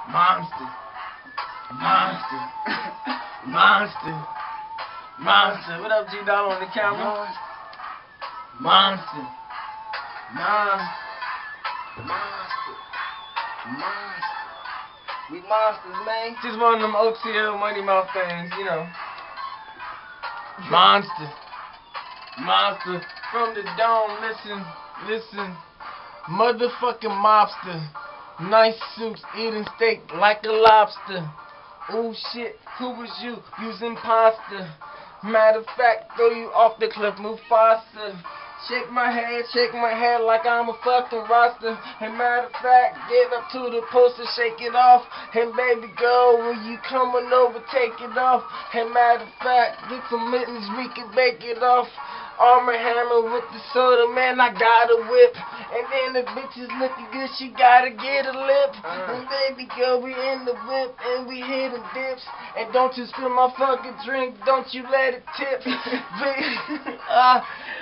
Monster. Monster. Monster. Monster. What up, G-Dollar on the camera? Monster. Monster. Monster. We monsters, man. Just one of them OTL money mouth things, you know. Monster. Monster. From the dome, listen. Motherfucking mobster. Nice suits, eating steak like a lobster. Oh shit, who was you? You's imposter. Matter of fact, throw you off the cliff, move faster. Shake my head like I'm a fucking roster. And matter of fact, get up to the poster, shake it off. And baby girl, when you coming over, take it off. And matter of fact, get some mittens, we can bake it off. Armor Hammer with the soda, man, I got a whip. And then the bitch is looking good, she gotta get a lip. And baby girl, we in the whip, and we hitting dips. And don't you spill my fucking drink, don't you let it tip.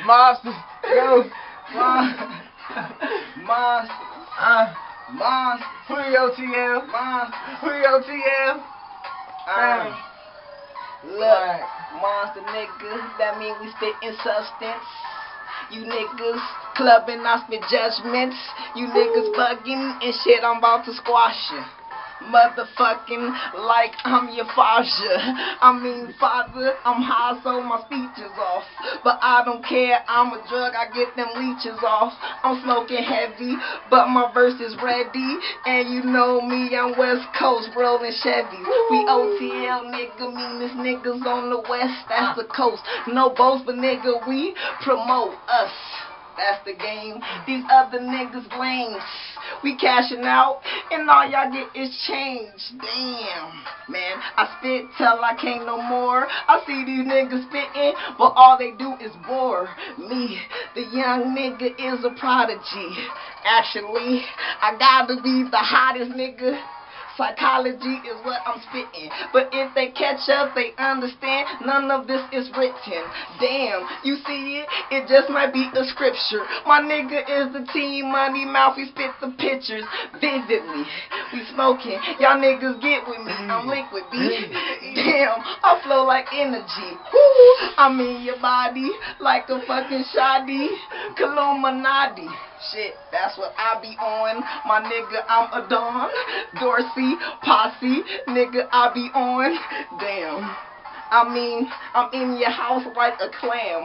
Monster, yo, Monster. Monster. Free OTL, Monster. free OTL. Look, monster nigga, that mean we spittin' substance. You niggas clubbing, I spit judgments. You niggas bugging and shit, I'm about to squash you. Motherfucking like I'm your father. Father, I'm high so my speech is off. But I don't care, I'm a drug, I get them leeches off. I'm smoking heavy, but my verse is ready. And you know me, I'm West Coast, rolling Chevys. We OTL, nigga, meanest niggas on the West, that's the coast. No boast, but nigga, we promote us. That's the game. These other niggas lames. We cashing out, and all y'all get is change. Damn, man, I spit till I can't no more. I see these niggas spitting, but all they do is bore me. The young nigga is a prodigy. Actually, I gotta be the hottest nigga. Psychology is what I'm spitting. But if they catch up, they understand none of this is written. Damn, you see it? It just might be a scripture. My nigga is the team money mouth. We spit the pictures vividly. We smoking. Y'all niggas get with me. I'm liquid, B. Damn, I flow like energy. Woo, I'm in your body like a fucking shoddy. Illuminati. Shit, that's what I be on. My nigga, I'm a Don. Dorsey, Posse, nigga, I be on. Damn. I'm in your house like a clam.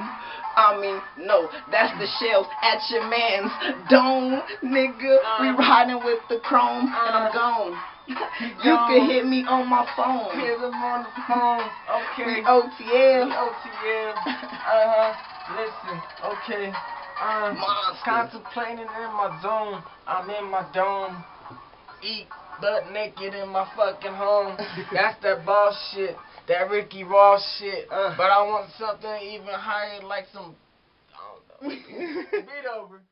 No, that's the shells at your man's dome, nigga. We riding with the chrome, and I'm gone. You can hit me on my phone. Hit him on the phone. Okay. We OTL. We OTL. Listen. Okay. Monster. Contemplating in my zone. I'm in my dome. Eat butt naked in my fucking home. That's that boss shit. That Ricky Ross shit. But I want something even higher, like some, I don't know. Beat over.